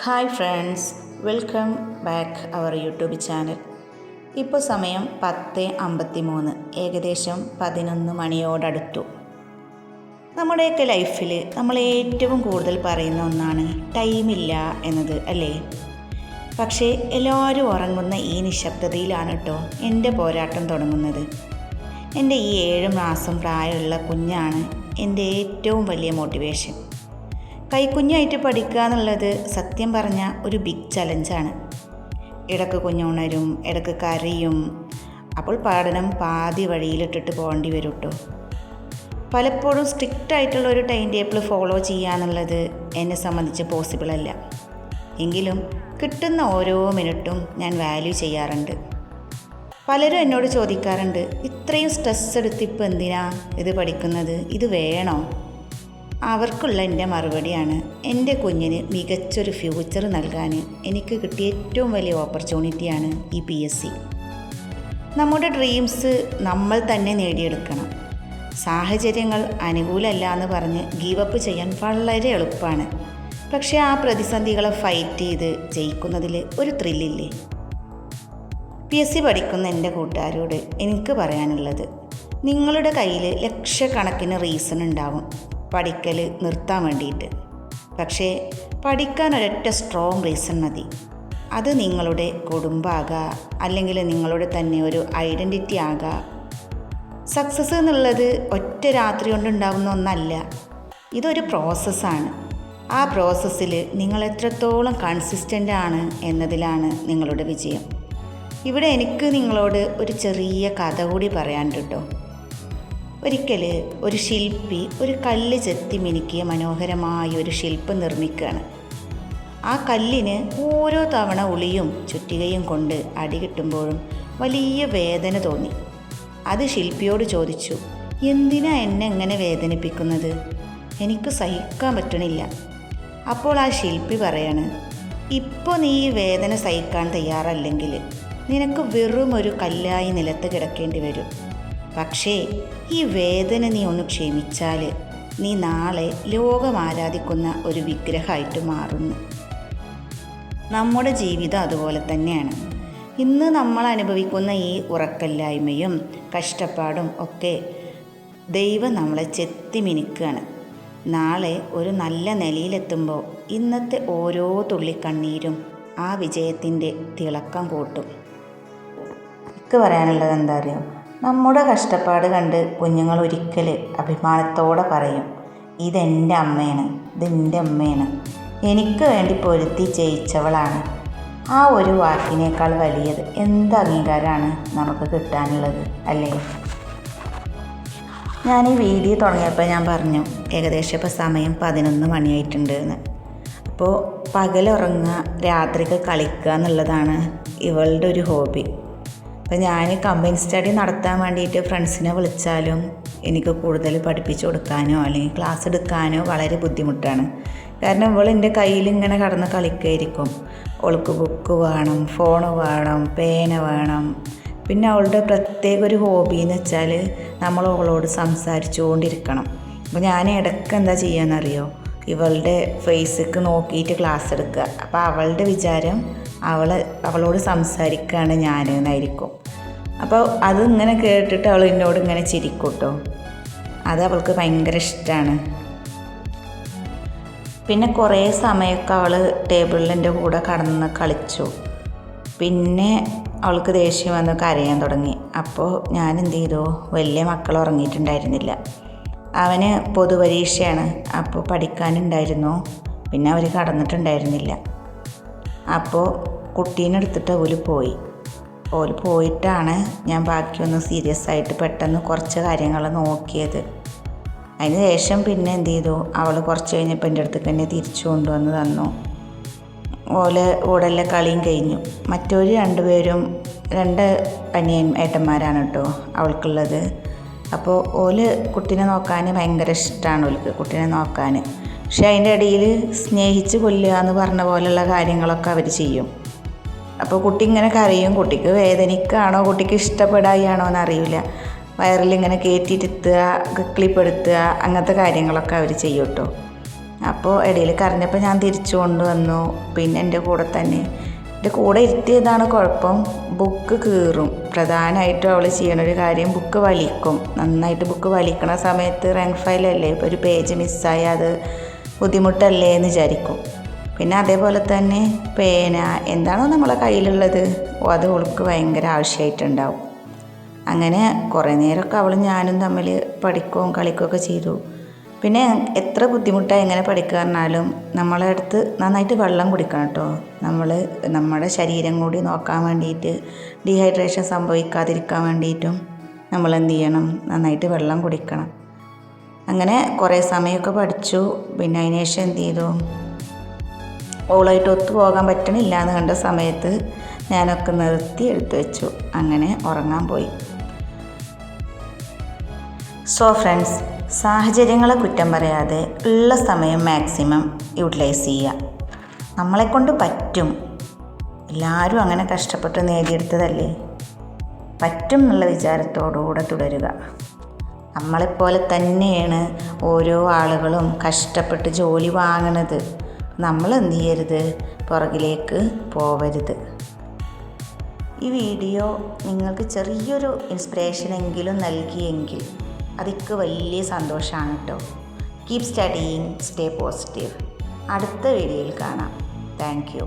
Hi friends, welcome back our YouTube channel. ഇപ്പോൾ സമയം 10:53, ഏകദേശം 11 മണിയോടടുത്തു. നമ്മുടെയൊക്കെ ലൈഫിൽ നമ്മൾ ഏറ്റവും കൂടുതൽ പറയുന്ന ഒന്നാണ് ടൈമില്ല എന്നത്, അല്ലേ? പക്ഷേ എല്ലാവരും ഉറങ്ങുന്ന ഈ നിശബ്ദതയിലാണ് കേട്ടോ എൻ്റെ പോരാട്ടം തുടങ്ങുന്നത്. എൻ്റെ ഈ 7 മാസം പ്രായമുള്ള കുഞ്ഞാണ് എൻ്റെ ഏറ്റവും വലിയ മോട്ടിവേഷൻ. കൈക്കുഞ്ഞായിട്ട് പഠിക്കുക എന്നുള്ളത് സത്യം പറഞ്ഞാൽ ഒരു ബിഗ് ചലഞ്ചാണ്. ഇടയ്ക്ക് കുഞ്ഞുണരും, ഇടയ്ക്ക് കരയും. അപ്പോൾ പഠനം പാതി വഴിയിലിട്ടിട്ട് പോകേണ്ടി വരും കേട്ടോ. പലപ്പോഴും സ്ട്രിക്റ്റ് ആയിട്ടുള്ള ഒരു ടൈം ടേബിൾ ഫോളോ ചെയ്യുക എന്നുള്ളത് എന്നെ സംബന്ധിച്ച് പോസിബിൾ അല്ല. എങ്കിലും കിട്ടുന്ന ഓരോ മിനിറ്റും ഞാൻ വാല്യൂ ചെയ്യാറുണ്ട്. പലരും എന്നോട് ചോദിക്കാറുണ്ട്, ഇത്രയും സ്ട്രെസ് എടുത്ത് ഇപ്പോൾ എന്തിനാ ഇത് പഠിക്കുന്നത്, ഇത് വേണോ? അവർക്കുള്ള എൻ്റെ മറുപടിയാണ്, എൻ്റെ കുഞ്ഞിന് മികച്ചൊരു ഫ്യൂച്ചർ നൽകാൻ എനിക്ക് കിട്ടിയ ഏറ്റവും വലിയ ഓപ്പർച്യൂണിറ്റിയാണ് ഈ PSC. നമ്മുടെ ഡ്രീംസ് നമ്മൾ തന്നെ നേടിയെടുക്കണം. സാഹചര്യങ്ങൾ അനുകൂലമല്ല എന്ന് പറഞ്ഞ് ഗീവപ്പ് ചെയ്യാൻ വളരെ എളുപ്പമാണ്. പക്ഷേ ആ പ്രതിസന്ധികളെ ഫൈറ്റ് ചെയ്ത് ജയിക്കുന്നതിൽ ഒരു ത്രില്ലില്ലേ? PSC പഠിക്കുന്ന എൻ്റെ കൂട്ടുകാരോട് എനിക്ക് പറയാനുള്ളത്, നിങ്ങളുടെ കയ്യിൽ ലക്ഷക്കണക്കിന് റീസൺ ഉണ്ടാവും പഠിക്കൽ നിർത്താൻ വേണ്ടിയിട്ട്. പക്ഷേ പഠിക്കാൻ ഒരൊറ്റ സ്ട്രോങ് റീസൺ മതി. അത് നിങ്ങളുടെ കുടുംബമാകാം, അല്ലെങ്കിൽ നിങ്ങളുടെ തന്നെ ഒരു ഐഡൻറ്റിറ്റി ആകാം. സക്സസ് എന്നുള്ളത് ഒറ്റ രാത്രി കൊണ്ടുണ്ടാവുന്ന ഒന്നല്ല, ഇതൊരു പ്രോസസ്സാണ്. ആ പ്രോസസ്സിൽ നിങ്ങൾ എത്രത്തോളം കൺസിസ്റ്റൻ്റ് ആണ് എന്നതിലാണ് നിങ്ങളുടെ വിജയം. ഇവിടെ എനിക്ക് നിങ്ങളോട് ഒരു ചെറിയ കഥ കൂടി പറയാനുണ്ട് കേട്ടോ. ഒരിക്കൽ ഒരു ശില്പി ഒരു കല്ല് ചെത്തി മിനുക്കിയ മനോഹരമായ ഒരു ശില്പം നിർമ്മിക്കുകയാണ്. ആ കല്ലിന് ഓരോ തവണ ഉളിയും ചുറ്റികയും കൊണ്ട് അടി കിട്ടുമ്പോഴും വലിയ വേദന തോന്നി. അത് ശില്പിയോട് ചോദിച്ചു, എന്തിനാ എന്നെ എങ്ങനെ വേദനിപ്പിക്കുന്നത്? എനിക്ക് സഹിക്കാൻ പറ്റണില്ല. അപ്പോൾ ആ ശില്പി പറയാണ്, ഇപ്പോൾ നീ ഈ വേദന സഹിക്കാൻ തയ്യാറല്ലെങ്കിൽ നിനക്ക് വെറും ഒരു കല്ലായി നിലത്ത് കിടക്കേണ്ടി വരും. പക്ഷേ ഈ വേദന നീ ഒന്ന് ക്ഷമിച്ചാൽ നീ നാളെ ലോകം ആരാധിക്കുന്ന ഒരു വിഗ്രഹമായിട്ട് മാറുന്നു. നമ്മുടെ ജീവിതം അതുപോലെ തന്നെയാണ്. ഇന്ന് നമ്മൾ അനുഭവിക്കുന്ന ഈ ഉറക്കമില്ലായ്മയും കഷ്ടപ്പാടും ഒക്കെ ദൈവം നമ്മളെ ചെത്തി മിനുക്കുകയാണ്. നാളെ ഒരു നല്ല നിലയിലെത്തുമ്പോൾ ഇന്നത്തെ ഓരോ തുള്ളി കണ്ണീരും ആ വിജയത്തിൻ്റെ തിളക്കം കൂട്ടും. എനിക്ക് പറയാനുള്ളത് എന്താ അറിയോ? നമ്മുടെ കഷ്ടപ്പാട് കണ്ട് കുഞ്ഞുങ്ങൾ ഒരിക്കൽ അഭിമാനത്തോടെ പറയും, ഇതെൻ്റെ അമ്മയാണ്, ഇതെൻ്റെ അമ്മയാണ്, എനിക്ക് വേണ്ടി പൊരുത്തി ജയിച്ചവളാണ്. ആ ഒരു വാക്കിനേക്കാൾ വലിയത് എന്ത് അംഗീകാരമാണ് നമുക്ക് കിട്ടാനുള്ളത്, അല്ലേ? ഞാൻ ഈ വീഡിയോ തുടങ്ങിയപ്പോൾ ഞാൻ പറഞ്ഞു ഏകദേശം ഇപ്പോൾ സമയം 11 മണിയായിട്ടുണ്ട് എന്ന്. അപ്പോൾ പകലുറങ്ങുക, രാത്രിക്ക് കളിക്കുക എന്നുള്ളതാണ് ഇവളുടെ ഒരു ഹോബി. അപ്പോൾ ഞാൻ കമ്പൈൻ സ്റ്റഡി നടത്താൻ വേണ്ടിയിട്ട് ഫ്രണ്ട്സിനെ വിളിച്ചാലും എനിക്ക് കൂടുതൽ പഠിപ്പിച്ചു കൊടുക്കാനോ അല്ലെങ്കിൽ ക്ലാസ് എടുക്കാനോ വളരെ ബുദ്ധിമുട്ടാണ്. കാരണം ഇവൾ എൻ്റെ കയ്യിൽ ഇങ്ങനെ കടന്ന് കളിക്കുമായിരിക്കും. അവൾക്ക് ബുക്ക് വേണം, ഫോൺ വേണം, പേന വേണം. പിന്നെ അവളുടെ പ്രത്യേക ഒരു ഹോബി എന്ന് വെച്ചാൽ നമ്മൾ അവളോട് സംസാരിച്ചുകൊണ്ടിരിക്കണം. അപ്പോൾ ഞാൻ ഇടയ്ക്ക് എന്താ ചെയ്യാന്നറിയോ, ഇവളുടെ ഫേസിക്ക് നോക്കിയിട്ട് ക്ലാസ് എടുക്കുക. അപ്പോൾ അവളുടെ വിചാരം അവളോട് സംസാരിക്കുകയാണ് ഞാൻ എന്നായിരിക്കും. അപ്പോൾ അതിങ്ങനെ കേട്ടിട്ട് അവൾ എന്നോട് ഇങ്ങനെ ചിരിക്കും കേട്ടോ. അത് അവൾക്ക് ഭയങ്കര ഇഷ്ടമാണ്. പിന്നെ കുറേ സമയമൊക്കെ അവൾ ടേബിളിൽ എൻ്റെ കൂടെ കടന്ന് കളിച്ചു. പിന്നെ അവൾക്ക് ദേഷ്യം വന്ന് കരയാൻ തുടങ്ങി. അപ്പോൾ ഞാൻ എന്ത് ചെയ്തു, വലിയ മക്കൾ ഉറങ്ങിയിട്ടുണ്ടായിരുന്നില്ല. അവന് പൊതുപരീക്ഷയാണ്, അപ്പോൾ പഠിക്കാനുണ്ടായിരുന്നു. പിന്നെ അവർ കടന്നിട്ടുണ്ടായിരുന്നില്ല. അപ്പോൾ കുട്ടീനെ എടുത്തിട്ട് ഓല് പോയിട്ടാണ് ഞാൻ ബാക്കിയൊന്ന് സീരിയസ് ആയിട്ട് പെട്ടെന്ന് കുറച്ച് കാര്യങ്ങൾ നോക്കിയത്. അതിന് ശേഷം പിന്നെ എന്ത് ചെയ്തു, അവൾ കുറച്ച് കഴിഞ്ഞപ്പോൾ എൻ്റെ അടുത്തേക്ക് തന്നെ തിരിച്ചു കൊണ്ടുവന്ന് തന്നു. ഓടെല്ലാം കളിയും കഴിഞ്ഞു. മറ്റൊരു 2 പേരും 2 ഏട്ടന്മാരാണ് കേട്ടോ അവൾക്കുള്ളത്. അപ്പോൾ ഓല് കുട്ടീനെ നോക്കാൻ ഭയങ്കര ഇഷ്ടമാണ് ഓൾക്ക് കുട്ടീനെ നോക്കാൻ. പക്ഷെ അതിൻ്റെ ഇടയിൽ സ്നേഹിച്ച് കൊല്ലുക എന്ന് പറഞ്ഞ പോലെയുള്ള കാര്യങ്ങളൊക്കെ അവർ ചെയ്യും. അപ്പോൾ കുട്ടി ഇങ്ങനെ കരയും. കുട്ടിക്ക് വേദനിക്കുകയാണോ കുട്ടിക്ക് ഇഷ്ടപ്പെടാതെയാണോ എന്നറിയില്ല. വയറിലിങ്ങനെ കയറ്റിയിരുത്തുക, ക്ലിപ്പെടുത്തുക, അങ്ങനത്തെ കാര്യങ്ങളൊക്കെ അവർ ചെയ്യും കേട്ടോ. അപ്പോൾ ഇടയിൽ കരഞ്ഞപ്പോൾ ഞാൻ തിരിച്ചു കൊണ്ടുവന്നു. പിന്നെ എൻ്റെ കൂടെ ഇരുത്തിയതാണ് കുഴപ്പം. ബുക്ക് കീറും. പ്രധാനമായിട്ടും അവൾ ചെയ്യണൊരു കാര്യം, ബുക്ക് വലിക്കും. നന്നായിട്ട് ബുക്ക് വലിക്കണ സമയത്ത് റാങ്ക് ഫയലല്ലേ, ഇപ്പോൾ ഒരു പേജ് മിസ്സായി അത് ബുദ്ധിമുട്ടല്ലേ എന്ന് വിചാരിക്കും. പിന്നെ അതേപോലെ തന്നെ പേന എന്താണോ നമ്മളെ കയ്യിലുള്ളത് അത് അവൾക്ക് ഭയങ്കര ആവശ്യമായിട്ടുണ്ടാവും. അങ്ങനെ കുറേ നേരമൊക്കെ അവളും ഞാനും തമ്മിൽ പഠിക്കുകയും കളിക്കുകയൊക്കെ ചെയ്തു. പിന്നെ എത്ര ബുദ്ധിമുട്ടായി എങ്ങനെ പഠിക്കുക പറഞ്ഞാലും നമ്മളെ അടുത്ത് നന്നായിട്ട് വെള്ളം കുടിക്കണം കേട്ടോ. നമ്മുടെ ശരീരം കൂടി നോക്കാൻ വേണ്ടിയിട്ട്, ഡീഹൈഡ്രേഷൻ സംഭവിക്കാതിരിക്കാൻ വേണ്ടിയിട്ടും നമ്മൾ എന്ത് ചെയ്യണം, നന്നായിട്ട് വെള്ളം കുടിക്കണം. അങ്ങനെ കുറേ സമയമൊക്കെ പഠിച്ചു. പിന്നെ അതിന് ശേഷം എന്ത് ചെയ്തു, ഓളായിട്ട് ഒത്തു പോകാൻ പറ്റണില്ല എന്ന് കണ്ട സമയത്ത് ഞാനൊക്കെ നിർത്തി എടുത്തു വെച്ചു. അങ്ങനെ ഉറങ്ങാൻ പോയി. സോ ഫ്രണ്ട്സ്, സാഹചര്യങ്ങളെ കുറ്റം പറയാതെ ഉള്ള സമയം മാക്സിമം യൂട്ടിലൈസ് ചെയ്യുക. നമ്മളെക്കൊണ്ട് പറ്റും. എല്ലാവരും അങ്ങനെ കഷ്ടപ്പെട്ട് നേടിയെടുത്തതല്ലേ. പറ്റും എന്നുള്ള വിചാരത്തോടുകൂടെ തുടരുക. നമ്മളെപ്പോലെ തന്നെയാണ് ഓരോ ആളുകളും കഷ്ടപ്പെട്ട് ജോലി വാങ്ങണത്. നമ്മൾ എന്ത് ചെയ്യരുത്, പുറകിലേക്ക് പോവരുത്. ഈ വീഡിയോ നിങ്ങൾക്ക് ചെറിയൊരു ഇൻസ്പിറേഷനെങ്കിലും നൽകിയെങ്കിൽ അതിക്ക് വലിയ സന്തോഷമാണ് കേട്ടോ. Keep studying, stay positive. അടുത്ത വീഡിയോയിൽ കാണാം. Thank you.